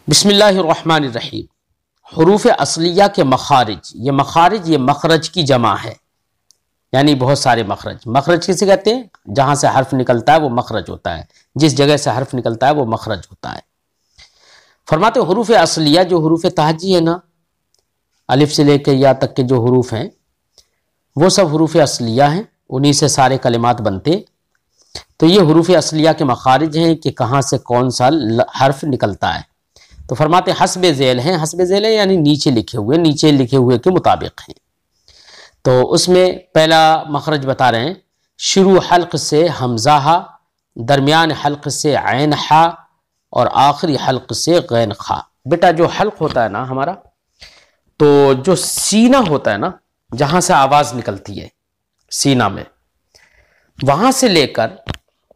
बिस्मिल्लाहिर्रहमानिर्रहीम। हुरूफ असलिया के मखारिज, ये मखारिज ये मखरज की जमा है, यानी बहुत सारे मखरज। मखरज किसे कहते हैं? जहां से हर्फ निकलता है वो मखरज होता है, जिस जगह से हर्फ निकलता है वो मखरज होता है। फरमाते हुरूफ असलिया, जो हुरूफ तहजी है ना, अलिफ से लेकर या तक के जो हुरूफ हैं वो सब हुरूफ असलिया हैं, उन्हीं से सारे कलिमात बनते। तो ये हुरूफ असलिया के मखारिज हैं कि कहाँ से कौन सा हर्फ निकलता है। तो फरमाते हस्बे ज़ेल हैं, हस्बे ज़ेल है यानी नीचे लिखे हुए के मुताबिक हैं। तो उसमें पहला मखरज बता रहे हैं, शुरू हल्क से हमज़ा हा, दरमियान हल्क से ऐन हा और आखिरी हल्क से गैन खा। बेटा जो हल्क होता है ना हमारा, तो जो सीना होता है ना, जहां से आवाज निकलती है सीना में, वहां से लेकर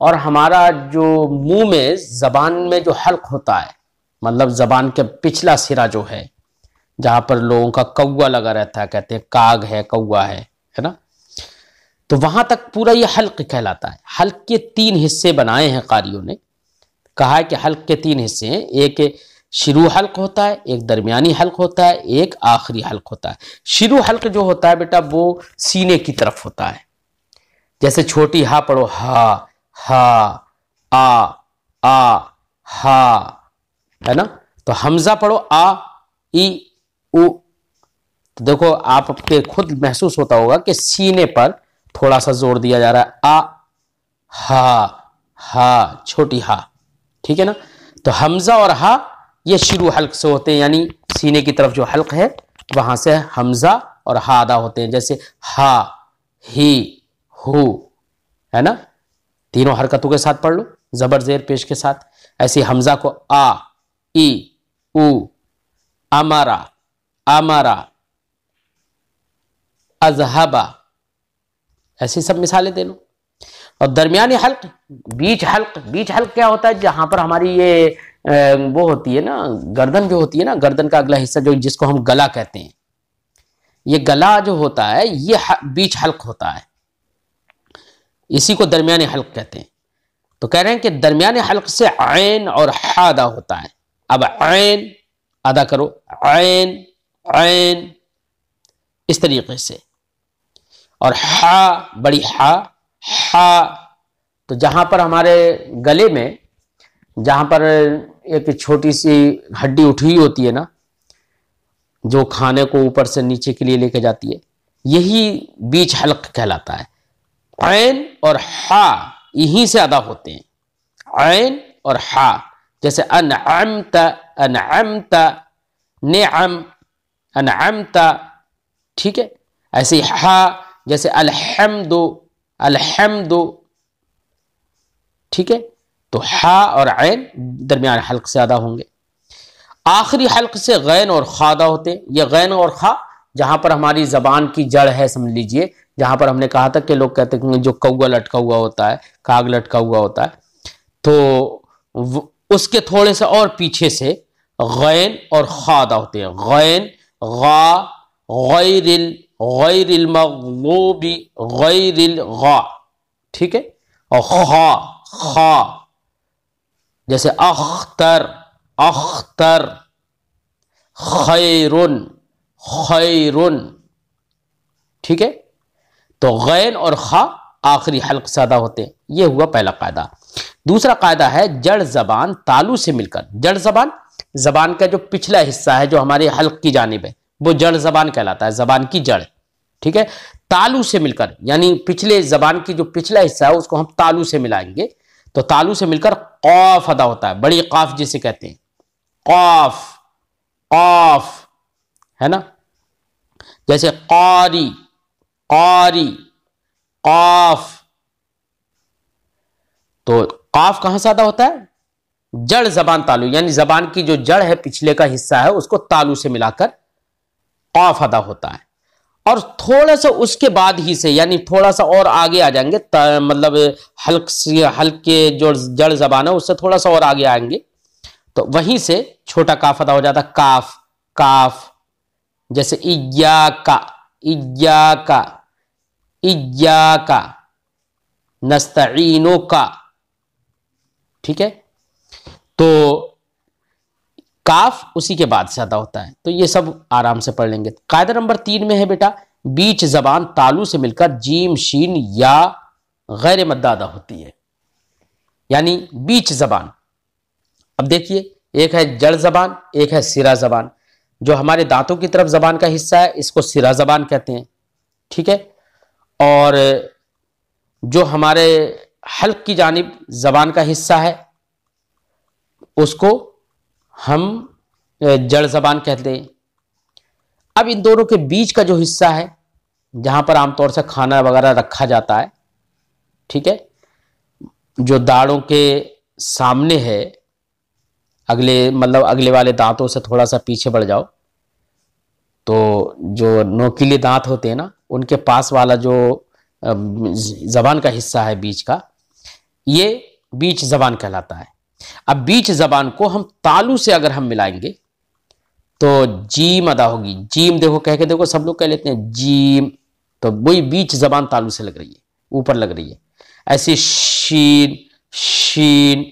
और हमारा जो मुंह में जबान में जो हल्क होता है, मतलब जबान के पिछला सिरा जो है, जहां पर लोगों का कौवा लगा रहता है, कहते हैं काग है कौवा है ना, तो वहां तक पूरा ये हल्क कहलाता है। हल्क के 3 हिस्से बनाए हैं कारियों ने, कहा है कि हल्क के 3 हिस्से हैं, एक शुरू हल्क होता है, एक दरमियानी हल्क होता है, एक आखिरी हल्क होता है। शुरू हल्क जो होता है बेटा वो सीने की तरफ होता है, जैसे छोटी हा पढ़ो, हा हा आ हा, है ना। तो हमजा पढ़ो आ ई उ, तो देखो आप पे खुद महसूस होता होगा कि सीने पर थोड़ा सा जोर दिया जा रहा है, आ हा छोटी हा, ठीक है ना। तो हमजा और हा ये शुरू हल्क से होते हैं, यानी सीने की तरफ जो हल्क है वहां से हमजा और हा अदा होते हैं, जैसे हा ही हु, है ना। तीनों हरकतों के साथ पढ़ लो, जबर जेर पेश के साथ। ऐसे हमजा को आ ई उ, अमरा अमरा, अजहबा, ऐसी सब मिसालें दे लो। और दरमियानी हल्क, बीच हल्क क्या होता है? जहां पर हमारी ये वो होती है ना, गर्दन जो होती है ना, गर्दन का अगला हिस्सा जो जिसको हम गला कहते हैं, ये गला जो होता है ये बीच हल्क होता है, इसी को दरमियानी हल्क कहते हैं। तो कह रहे हैं कि दरमियानी हल्क से ऐन और हा अदा होता है। अब ऐन अदा करो, ऐन ऐन इस तरीके से, और हा बड़ी हा, तो जहां पर हमारे गले में जहां पर एक छोटी सी हड्डी उठी होती है ना, जो खाने को ऊपर से नीचे के लिए लेके जाती है, यही बीच हल्क कहलाता है। ऐन और हा यहीं से अदा होते हैं, ऐन और हा, जैसे अनअमता अनअमता, निअम अनअमता, ठीक है। ऐसे ही हा, जैसे अलहम्दु अलहम्दु, ठीक है। तो हा और ऐन दरमियान हल्क से अदा होंगे। आखिरी हल्क से गैन और खा अदा होते हैं। ये गैन और खा जहां पर हमारी जबान की जड़ है, समझ लीजिए, जहां पर हमने कहा था कि लोग कहते हैं जो कौवा लटका हुआ होता है, काग लटका हुआ होता है, तो उसके थोड़े से और पीछे से गैन और खा अदा होते हैं। गैन गा, गैरिल गैरिल मग़लूबी गैरिल गा, ठीक है। और खा खा, जैसे अख्तर अख्तर, खैरुन खैरुन, ठीक है। तो गैन और खा आखिरी हल्क से अदा होते हैं। यह हुआ पहला कायदा। दूसरा कायदा है जड़ जबान तालू से मिलकर, जड़ जबान का जो पिछला हिस्सा है जो हमारे हल्क की जानिब है वो जड़ जबान कहलाता है, जबान की जड़, ठीक है। तालू से मिलकर, यानी पिछले जबान की जो पिछला हिस्सा है उसको हम तालू से मिलाएंगे, तो तालू से मिलकर कौफ अदा होता है, बड़ी काफ जिसे कहते हैं, कौफ कौफ, है ना। जैसे कारी कारी कौफ, तो कौफ कहां से अदा होता है? जड़ जबान तालू, यानी जबान की जो जड़ है पिछले का हिस्सा है उसको तालू से मिलाकर कौफ अदा होता है। और थोड़ा सा उसके बाद ही से, यानी थोड़ा सा और आगे आ जाएंगे, मतलब हल्क के जो जड़ जबान है उससे थोड़ा सा और आगे आएंगे, तो वहीं से छोटा काफ अदा हो जाता है, काफ काफ। जैसे इय्याका इय्याका इय्याका नस्तईनुका, ठीक है। तो काफ उसी के बाद से अदा होता है। तो ये सब आराम से पढ़ लेंगे। कायदा नंबर 3 में है बेटा, बीच जबान तालू से मिलकर जीम शीन या गैर मद्दा अदा होती है, यानी बीच जबान। अब देखिए, एक है जड़ जबान, एक है सिरा जबान। जो हमारे दांतों की तरफ जबान का हिस्सा है इसको सिरा जबान कहते हैं, ठीक है। और जो हमारे हल्क की जानिब जबान का हिस्सा है उसको हम जड़ जबान कहते हैं। अब इन दोनों के बीच का जो हिस्सा है जहां पर आमतौर से खाना वगैरह रखा जाता है, ठीक है, जो दाढ़ों के सामने है, अगले वाले दांतों से थोड़ा सा पीछे बढ़ जाओ तो जो नोकीले दांत होते हैं ना, उनके पास वाला जो जबान का हिस्सा है बीच का, ये बीच जबान कहलाता है। अब बीच जबान को हम तालू से अगर हम मिलाएंगे तो जीम अदा होगी। जीम देखो, कह के देखो, सब लोग कह लेते हैं जीम, तो वही बीच जबान तालू से लग रही है, ऊपर लग रही है। ऐसे शीन, शीन,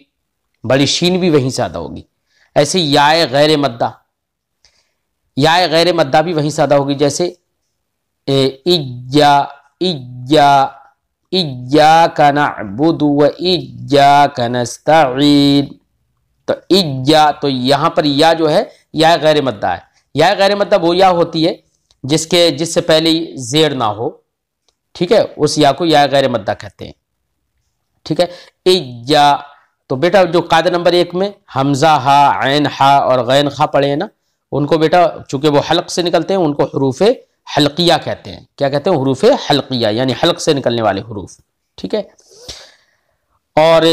बड़ी शीन भी वहीं से अदा होगी। ऐसे याए गैर मद्दा, याए गैर मद्दा भी वहीं से अदा होगी। जैसे इज्जा, इज्जा, इज्जाका नअबुदु व इज्जाका नस्तईन। तो इज्जा, तो यहां पर या जो है या गैर मद्दा है। या गैर मद्दा वो या होती है जिससे पहले जेर ना हो, ठीक है, उस या को या गैर मद्दा कहते हैं, ठीक है। इज्जा, तो बेटा जो कायदा नंबर 1 में हमजा हा, ऐन हा और गैन खा पढ़े हैं ना, उनको बेटा चूंकि वो हल्क से निकलते हैं उनको हुरूफ हल्किया कहते हैं। क्या कहते हैं? हुरूफ हल्किया, यानी हल्क से निकलने वाले हुरूफ, ठीक है। और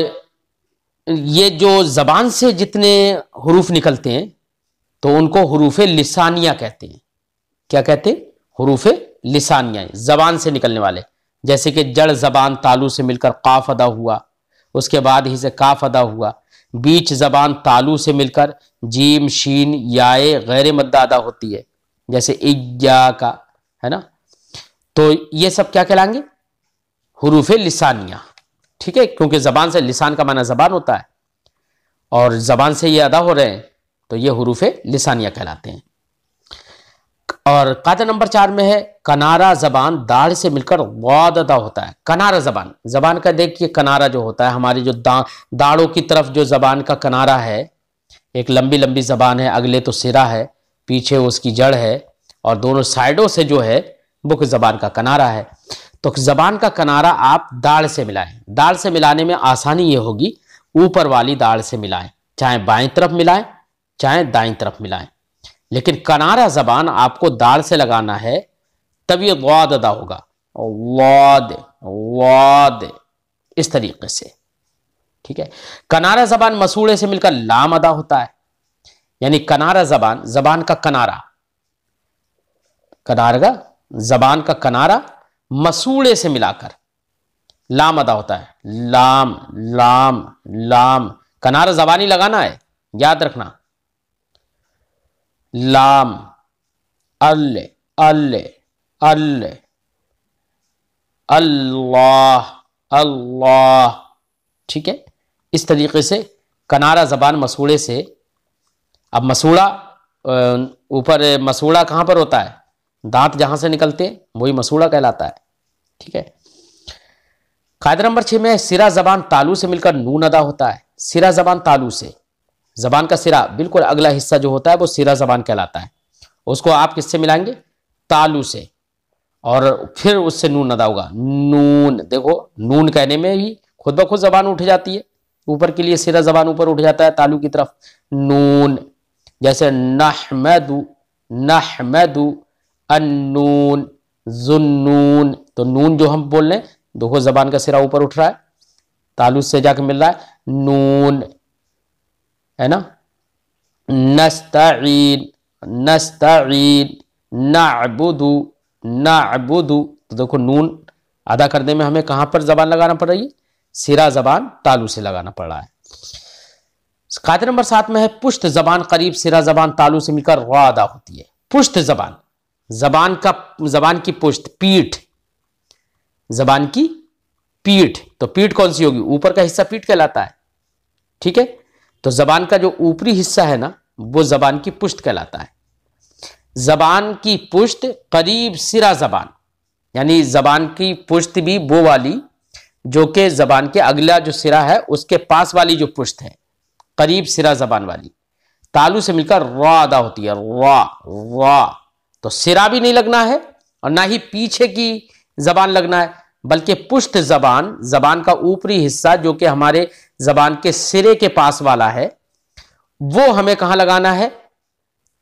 ये जो जबान से जितने हुरूफ निकलते हैं तो उनको हुरूफ लिसानिया कहते हैं। क्या कहते हैं? हुरूफ लिसानिया, जबान से निकलने वाले। जैसे कि जड़ जबान तालू से मिलकर काफ अदा हुआ, उसके बाद ही से काफ अदा हुआ। बीच जबान तालू से मिलकर जीम शीन याए गैर मद्दा अदा होती है, जैसे इज्जा का, है ना। तो ये सब क्या कहलाएंगे? हुरूफ लिसानिया, ठीक है, क्योंकि जबान से, लिसान का माना जबान होता है और जबान से ये अदा हो रहे हैं तो ये हुरूफ लिसानिया कहलाते हैं। और कायदा नंबर 4 में है कनारा जबान दाढ़ से मिलकर वाद अदा होता है। कनारा जबान, जबान का देखिए कनारा जो होता है, हमारी जो दाढ़ों की तरफ जो जबान का कनारा है, एक लंबी लंबी जबान है, अगले तो सिरा है, पीछे उसकी जड़ है और दोनों साइडों से जो है वो जबान का कनारा है। तो जबान का कनारा आप दाढ़ से मिलाएं। दाढ़ से मिलाने में आसानी ये होगी, ऊपर वाली दाढ़ से मिलाएं, चाहे बाएं तरफ मिलाएं चाहे दाईं तरफ मिलाएं। लेकिन कनारा जबान आपको दाढ़ से लगाना है तब ये वाद अदा होगा, वाद वाद, इस तरीके से, ठीक है। कनारा जबान मसूड़े से मिलकर लाम अदा होता है, यानी कनारा जबान, जबान का कनारा, कनारा जबान का कनारा मसूड़े से मिलाकर लाम अदा होता है। लाम लाम लाम, कनारा जबानी लगाना है, याद रखना। लाम, अल्ले अल्ले अल्ले, अल्लाह अल्लाह, ठीक है। इस तरीके से कनारा जबान मसूड़े से। अब मसूड़ा, ऊपर मसूड़ा कहां पर होता है? दांत जहां से निकलते हैं वही मसूड़ा कहलाता है, ठीक है। कायदा नंबर 6 में सिरा जबान तालू से मिलकर नून अदा होता है। सिरा जबान तालू से, जबान का सिरा बिल्कुल अगला हिस्सा जो होता है वो सिरा जबान कहलाता है। उसको आप किससे मिलाएंगे? तालू से, और फिर उससे नून अदा होगा। नून, देखो नून कहने में ही खुद ब खुद जबान उठ जाती है, ऊपर के लिए सिरा जबान ऊपर उठ जाता है तालू की तरफ। नून, जैसे नहमदु, नहमदु, अन्नून, जुन्नून। तो नून जो हम बोल रहे हैं, देखो जबान का सिरा ऊपर उठ रहा है, तालू से जाके मिल रहा है, नून, है ना। नस्तईन, नस्तईन, नअबुदु, नअबुदु। तो देखो नून अदा करने में हमें कहां पर जबान लगाना पड़ रही है? सिरा जबान तालू से लगाना पड़ रहा है। कायदा नंबर 7 में है पुश्त जबान करीब सिरा जबान तालू से मिलकर वा अदा होती है। पुश्त जबान, जबान की पुश्त, पीठ, जबान की पीठ। तो पीठ कौन सी होगी? ऊपर का हिस्सा पीठ कहलाता है, ठीक है। तो जबान का जो ऊपरी हिस्सा है ना, वो जबान की पुश्त कहलाता है। जबान की पुश्त करीब सिरा जबान, यानी जबान की पुश्त भी वो वाली जो कि जबान के अगला जो सिरा है उसके पास वाली जो पुश्त है, करीब सिरा जबान वाली, तालु से मिलकर रा अदा होती है, रा रा। तो सिरा भी नहीं लगना है और ना ही पीछे की जबान लगना है, बल्कि पुश्त जबान, जबान का ऊपरी हिस्सा जो कि हमारे जबान के सिरे के पास वाला है, वो हमें कहां लगाना है,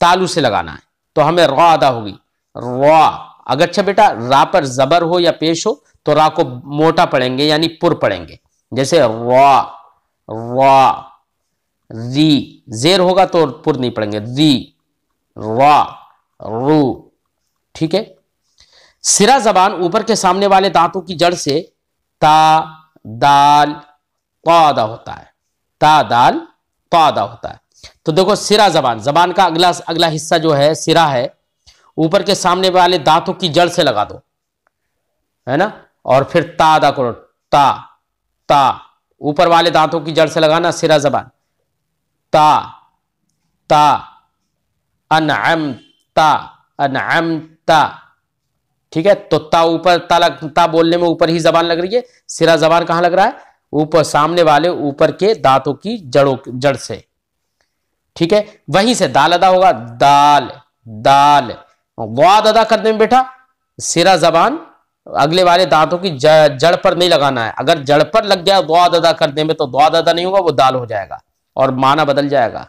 तालु से लगाना है। तो हमें रा अदा होगी, रा। अगर अच्छा बेटा रा पर जबर हो या पेश हो तो रा को मोटा पढ़ेंगे, यानी पुर पढ़ेंगे, जैसे रा रा। री जेर होगा तो पुर नहीं पढ़ेंगे, री रा रू। ठीक है। सिरा जबान ऊपर के सामने वाले दांतों की जड़ से ता दाल ता अदा होता है, ता दाल ता अदा होता है। तो देखो सिरा जबान, जबान का अगला हिस्सा जो है सिरा है, ऊपर के सामने वाले दांतों की जड़ से लगा दो, है ना, और फिर ता अदा करो, ता ता। ऊपर वाले दांतों की जड़ से लगाना सिरा जबान, ता ता। अनअमता अनअमता। ठीक है। तो ता ऊपर, ता बोलने में ऊपर ही जबान लग रही है, सिरा जबान कहां लग रहा है, ऊपर सामने वाले ऊपर के दांतों की जड़ से। ठीक है। वहीं से दाल अदा होगा, दाल दाल। वाद अदा करने में बेटा सिरा जबान अगले वाले दांतों की जड़ पर नहीं लगाना है। अगर जड़ पर लग गया वाद अदा करने में तो वाद अदा नहीं होगा, वो दाल हो जाएगा और माना बदल जाएगा।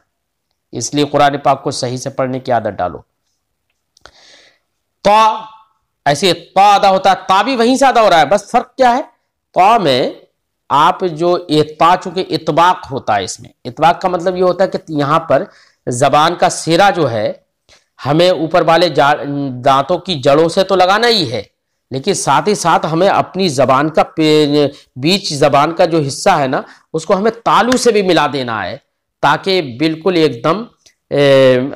इसलिए कुरान पाक को सही से पढ़ने की आदत डालो। ता ऐसे ता अदा होता है, ता भी वहीं से अदा हो रहा है, बस फर्क क्या है, ता में आप जो ता चूंकि इतबाक होता है, इसमें इतबाक का मतलब ये होता है कि यहां पर जबान का सिरा जो है हमें ऊपर वाले दांतों की जड़ों से तो लगाना ही है, लेकिन साथ ही साथ हमें अपनी जबान का बीच जबान का जो हिस्सा है ना उसको हमें तालु से भी मिला देना है, ताकि बिल्कुल एकदम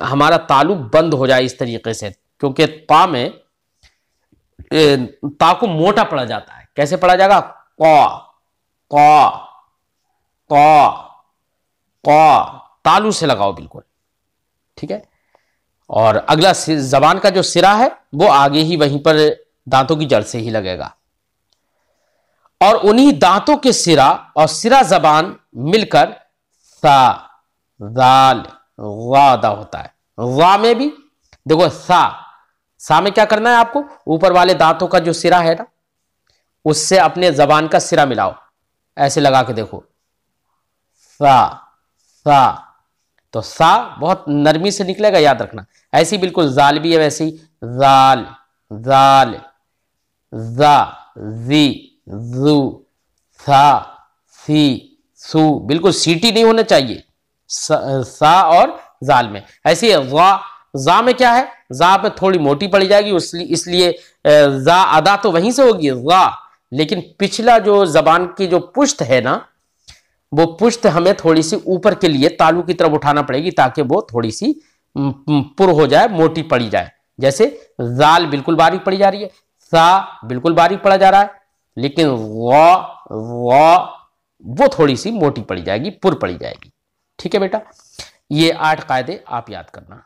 हमारा तालु बंद हो जाए इस तरीके से। क्योंकि ता में ता को मोटा पड़ा जाता है। कैसे पढ़ा जाएगा, क़ा क़ा क़ा क़ा, तालु से लगाओ बिल्कुल। ठीक है। और अगला जबान का जो सिरा है वो आगे ही वहीं पर दांतों की जड़ से ही लगेगा, और उन्हीं दांतों के सिरा और सिरा जबान मिलकर सा दाल वा अदा होता है। वा में भी देखो सा में क्या करना है आपको, ऊपर वाले दांतों का जो सिरा है ना उससे अपने जबान का सिरा मिलाओ, ऐसे लगा के देखो, सा। तो सा बहुत नरमी से निकलेगा, याद रखना। ऐसी बिल्कुल जाल भी है वैसे ही, जाल जाल जा जी जू सा सी सू, बिल्कुल सीटी नहीं होना चाहिए सा और जाल में। ऐसे जा में क्या है, जा पे थोड़ी मोटी पड़ जाएगी, इसलिए जा अदा तो वहीं से होगी जा, लेकिन पिछला जो जबान की जो पुश्त है ना वो पुश्त हमें थोड़ी सी ऊपर के लिए तालु की तरफ उठाना पड़ेगी, ताकि वो थोड़ी सी पुर हो जाए, मोटी पड़ी जाए। जैसे जाल बिल्कुल बारीक पड़ी जा रही है, सा बिल्कुल बारीक पड़ा जा रहा है, लेकिन वो थोड़ी सी मोटी पड़ी जाएगी, पुर पड़ी जाएगी। ठीक है बेटा, ये 8 कायदे आप याद करना।